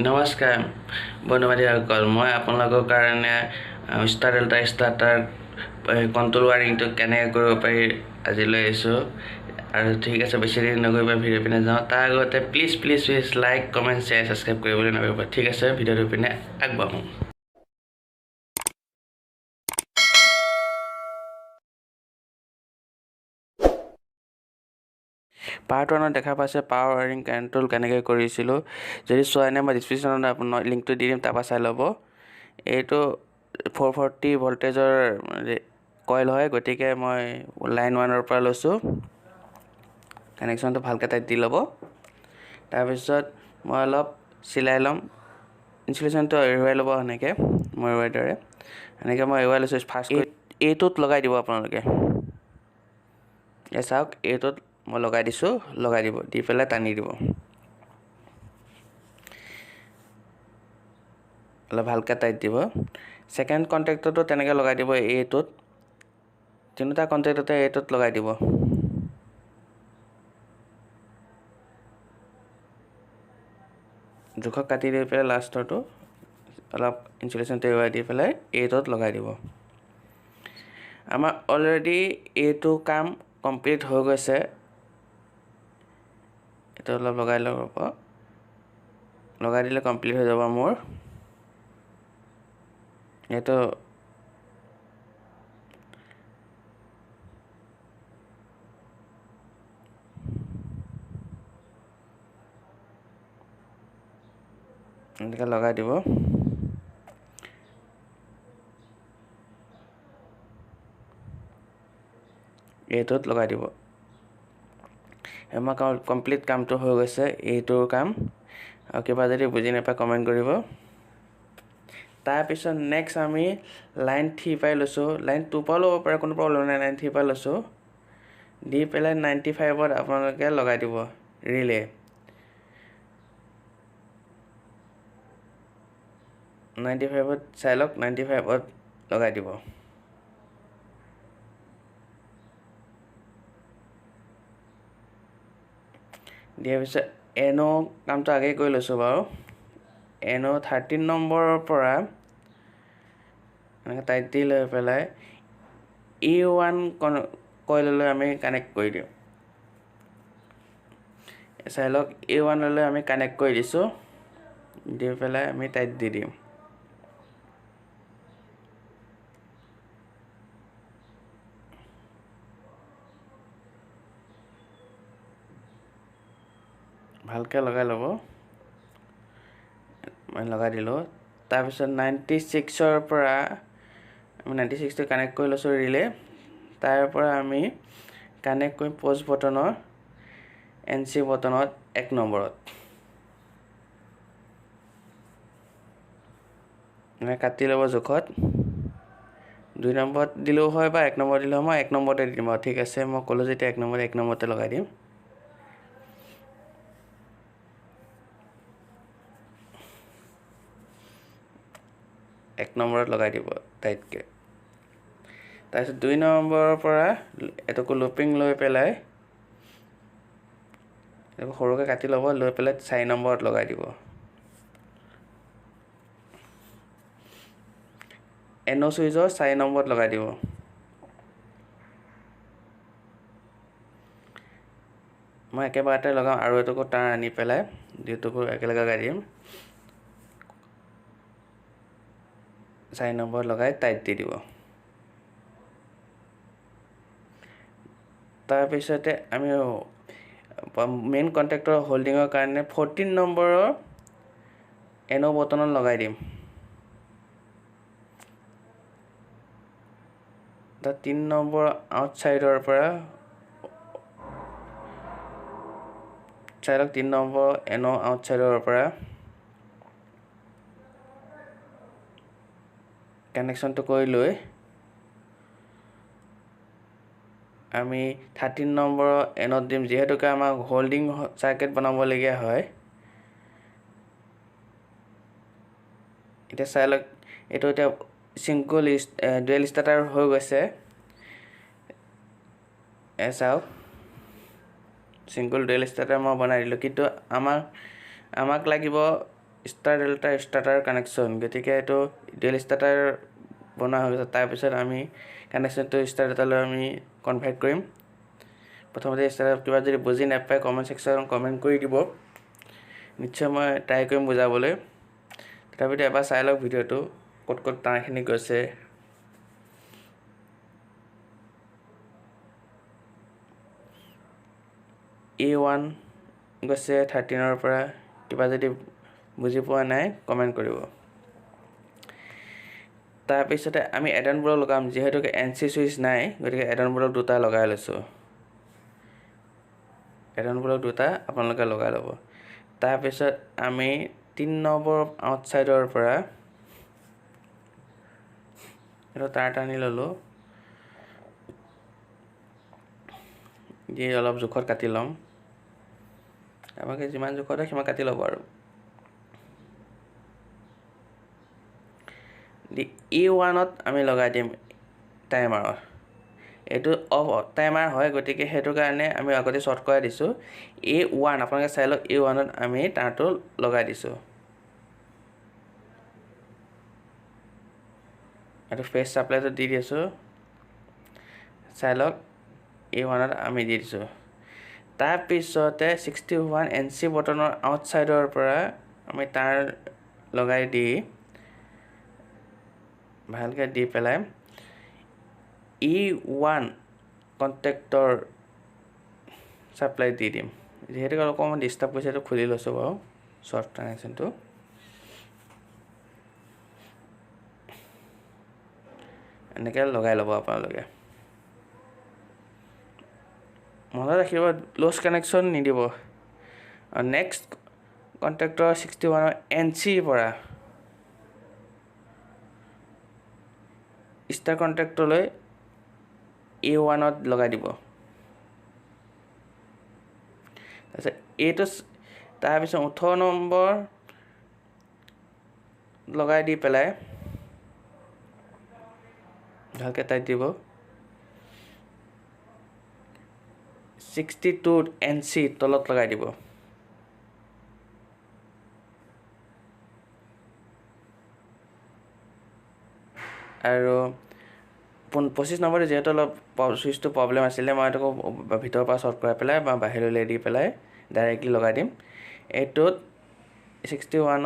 নমস্কাৰ বন্ধু-বান্ধৱীসকল, মই আপোনালোকৰ কাৰণে ষ্টাৰ ডেল্টা ষ্টাৰ্টাৰ কণ্ট্ৰল ৱাৰিংটো কেনেকৈ কৰিব পাৰি আজি লৈ আহিছোঁ। আৰু ঠিক আছে, বেছি দেৰি নকৰিব, ভিডিঅ' পিনে যাওঁ। তাৰ আগতে please like, comment, share, subscribe কৰিবলৈ নকৰিব। ঠিক আছে, ভিডিঅ'টো পিনে আগবাঢ়োঁ। পাৰ্ট 1ত দেখা পাইছে পাৱাৰ ৱাৰিং কণ্ট্ৰল কেনেকৈ কৰিছিলোঁ। যদি চোৱা নাই, মই ডিছক্ৰিপশ্যনত আপোনাৰ লিংকটো দি দিম, তাৰপৰা চাই ল'ব। এইটো 440 ভল্টেজৰ কইল হয়, গতিকে মই লাইন 1ৰ পৰা লৈছোঁ। কানেকশ্যনটো ভালকৈ টাইট দি ল'ব। তাৰপিছত মই অলপ চিলাই ল'ম। ইনচুলেশ্যনটো এৰুৱাই ল'ব এনেকৈ, মই এৰুৱাই দৰে। এনেকৈ মই এৰুৱাই লৈছোঁ। ফাৰ্ষ্ট এইটোত লগাই দিব আপোনালোকে। চাওক, এইটোত মই লগাই দিছোঁ, লগাই দিব, দি পেলাই টানি দিব। অলপ ভালকৈ টাইট দিব। ছেকেণ্ড কণ্টেক্টৰটো তেনেকৈ লগাই দিব এইটোত। তিনিটা কণ্টেক্টতে এইটোত লগাই দিব। জোখত কাটি দি পেলাই লাষ্টৰটো অলপ ইনচুলেশ্যনটো এৰুৱাই দি পেলাই এইটোত লগাই দিব। আমাৰ অলৰেডি এইটো কাম কমপ্লিট হৈ গৈছে। এইটো অলপ লগাই ল'ব, লগাই দিলে কমপ্লিট হৈ যাব মোৰ। এইটো এনেকৈ লগাই দিব। এইটোত লগাই দিব। আমাৰ কমপ্লিট কামটো হৈ গৈছে, এইটোৰ কাম। আৰু কিবা যদি বুজি নাপায় কমেণ্ট কৰিব। তাৰপিছত নেক্সট আমি লাইন 3 পাই লৈছোঁ। লাইন 2 পৰাও ল'ব পাৰে, কোনো প্ৰব্লেম নাই। লাইন 3 পৰা লৈছোঁ, দি পেলাই 95ত আপোনালোকে লগাই দিব ৰিলে। 95ত চাই লওক, 95ত লগাই দিব। দিয়াৰ পিছত এনো কামটো আগেই কৰি লৈছোঁ বাৰু। এনো 13 নম্বৰৰ পৰা এনেকৈ টাইট দি লৈ পেলাই E1 কইললৈ আমি কানেক্ট কৰি দিওঁ। চাই লওক, E1লৈ আমি কানেক্ট কৰি দিছোঁ, দি পেলাই আমি টাইট দি দিম। ভালকৈ লগাই ল'ব। মই লগাই দিলোঁ। তাৰপিছত 96ৰ পৰা আমি 96টো কানেক্ট কৰি লৈছোঁ ৰিলে। তাৰ পৰা আমি কানেক্ট কৰিম প'ষ্ট বটনৰ NC বটনত 1 নম্বৰত। কাটি ল'ব জোখত। 2 নম্বৰত দিলেও হয় বা 1 নম্বৰত দিলেও হয়। মই 1 নম্বৰতে দি দিম আৰু। ঠিক আছে, মই ক'লোঁ যেতিয়া 1 নম্বৰতে লগাই দিম। এক নম্বৰত লগাই দিব টাইটকৈ। তাৰপিছত 2 নম্বৰৰ পৰা এইটোকো লুপিং লৈ পেলাই এইটো সৰুকৈ কাটি ল'ব, লৈ পেলাই 4 নম্বৰত লগাই দিব। এনো চুইচৰ 4 নম্বৰত লগাই দিব। মই একেবাৰতে লগাওঁ আৰু এইটোকো তাৰ আনি পেলাই দুয়োটোকো একেলগে লগাই দিম। 4 নম্বৰত লগাই টাইট দি দিব। তাৰপিছতে আমি মেইন কণ্টেক্টৰ হোল্ডিঙৰ কাৰণে 14 নম্বৰৰ এনো বটনত লগাই দিম। তাত 3 নম্বৰ আউটছাইডৰ পৰা চাই লওক, 3 নম্বৰ এনো আউটছাইডৰ পৰা কানেকশ্যনটো কৰি লৈ আমি 13 নম্বৰৰ এনত দিম। যিহেতুকে আমাক হোল্ডিং চাৰ্কিট বনাবলগীয়া হয়। এতিয়া চাই লওক, এইটো এতিয়া ডুৱেল ষ্টাৰ্টাৰ হৈ গৈছে। চাওক, চিংগল ডুৱেল ষ্টাৰ্টাৰ মই বনাই দিলোঁ, কিন্তু আমাক লাগিব ষ্টাৰ ডেল্টা ষ্টাৰ্টাৰ কানেকশ্যন গতিকে এইটো ডুৱেল ষ্টাৰ্টাৰ বনোৱা হৈ গৈছে তাৰপিছত আমি কানেকশ্যনটো ষ্টাৰ ডেল্টালৈ আমি কনভাৰ্ট কৰিম প্ৰথমতে ষ্টাৰ কিবা যদি বুজি নাপায় কমেণ্ট ছেকশ্যনত কমেণ্ট কৰি দিব নিশ্চয় মই ট্ৰাই কৰিম বুজাবলৈ তথাপিতো এবাৰ চাই লওক ভিডিঅ'টো ক'ত তাঁৰখিনি গৈছে A1 গৈছে 13 পৰা কিবা যদি বুজি পোৱা নাই কমেণ্ট কৰিব তাৰপিছতে আমি এডন বোৰ্ড লগাম যেহেতু NC সুইচ নাই গতিকে এডন বোৰ্ড দুটা লগাই লৈছো এডন বোৰ্ড দুটা আপোনালোকে লগাই ল'ব তাৰপিছত আমি 3 নম্বৰ আউটসাইডৰ পৰা এটা তার টানি ললো দিয়ে অলপ জোখত কাটি লম আমাকে যিমান জোখত সিমান কাটি ল'ব আৰু E1 ত আমি লগাই দিম টাইমাৰ এটো অফ টাইমাৰ হয় গতিকে হেতু কাৰণে আমি আগতে শৰ্ট কৰা দিছো A1 আপোনালোকে চাই লওক A1 ত আমি তাৰটো লগাই দিছো আৰু ফেস সাপ্লাইটো দি দিছো চাই লওক A1 ত আমি দি দিছো তাৰ পিছতে 61 NC বটনৰ আউটসাইডৰ পৰা আমি তাৰ লগাই দি ভালকে দি পেলাই E1 কন্টেক্টৰ সাপ্লাই দি দিম যেহেতু অকমান ডিস্টাৰ্ব কৰিছে তো খুলি লৈছো বাৰু শৰ্ট কানেকশনটো এনেকৈ লগাই ল'ব আপোনালোকে মনত ৰাখিব লস কানেকশন নিদিব আৰু নেক্সট কন্টেক্টৰ 61 NC পৰা স্টাৰ কন্টেক্টলৈ A1 ত লগাই দিব তাৰপিছত এইটো তাৰপিছত 18 নম্বৰ লগাই দি পেলাই ভালকে টাইট দিব 62 NC তলত লগাই দিব আৰু 25 নম্বৰ যেহেতু অলপ সুইচটো প্ৰবলেম আছিল মই এটাকো ভিতৰ পৰা শৰ্ট কৰি পেলাই বা বাহিৰলৈ দি পেলাই ডাইৰেক্টলি লগাই দিম এটোত 61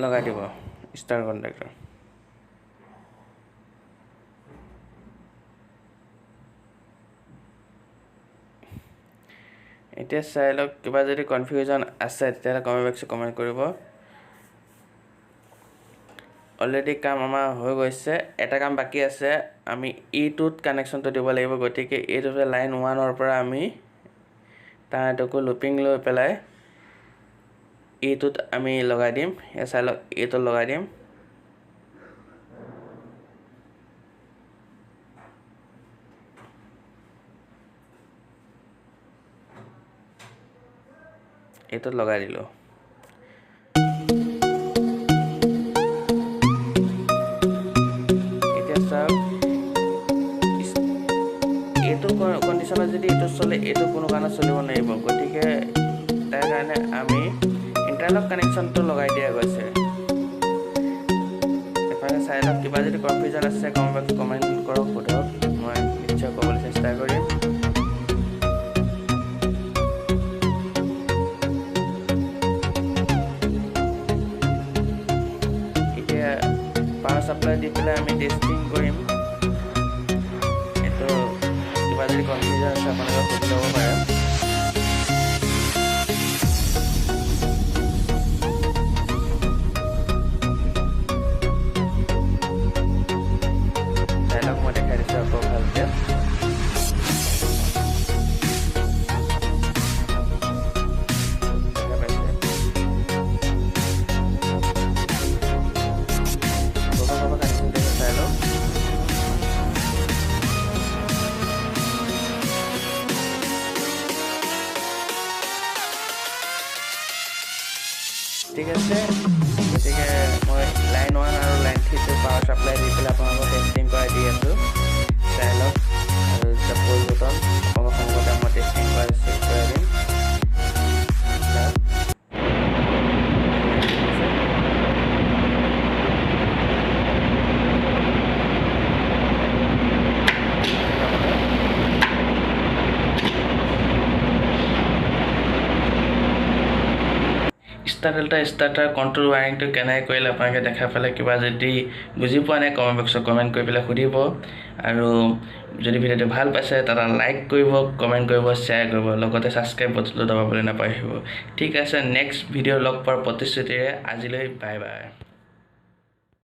লগাই দিব ষ্টাৰ কন্টেক্টৰ এতিয়া চাই লওক কিবা যদি কনফিউজন আছে তেতিয়াহলে কমেন্ট বক্সত কমেন্ট কৰিব অলৰেডি কাম আমাৰ হৈ গৈছে এটা কাম বাকি আছে আমি E2 ত কানেকশনটো দিব লাগিব গতিকে E2 লাইন 1 ৰ পৰা আমি তাৰটোকো লুপিং লৈ পেলাই E2 ত আমি লগাই দিম এ চাই লওক E2 লগাই দিম E2 লগাই দিলো কন্ডিশনত যদি এটো চলে এটো কোনো কারণে চলিব নাইব গতিকে তাৰ কাৰণে আমি ইন্টাৰলক কানেকশনটো লগাই দিয়া গৈছে এফালে চাই লওক কিবা যদি কনফিউজন আছে কমেন্ট কৰক সোধক মই নিশ্চয় ক'বলৈ চেষ্টা কৰিম এতিয়া পাৱাৰ সাপ্লাই দি পেলাই আমি টেষ্টিং কৰিম যদি কনফিউজন আছে আপোনালোকে সুধি ল'ব পাৰে ডাইলগ মই দেখাই দিছোঁ আকৌ ভালকে ঠিক আছে গতিকে মই লাইন 1 আৰু লাইন 3 টো পাৱাৰ সাপ্লাই দি পেলাই আপোনালোকক টেষ্টিং কৰাই দি আছো চাই লওক আৰু সাপোজ বটন আপোনালোকৰ সন্মুখতে মই টেষ্টিং কৰাই চেক কৰাই দিম ষ্টাৰ ষ্টাৰ্টাৰ কণ্ট্ৰল ৱাৰিংটো কেনেকৈ কৰিলে আপোনালোকে দেখা পালে কিবা যদি বুজি পোৱা নাই কমেণ্ট বক্সত কমেণ্ট কৰি পেলাই সুধিব আৰু যদি ভিডিঅ'টো ভাল পাইছে তাত লাইক কৰিব কমেণ্ট কৰিব শ্বেয়াৰ কৰিব লগতে ছাবস্ক্ৰাইব বটনটো দবাবলৈ নাপাহৰিব ঠিক আছে নেক্সট ভিডিঅ' লগ পোৱাৰ প্ৰতিশ্ৰুতিৰে আজিলৈ বাই বাই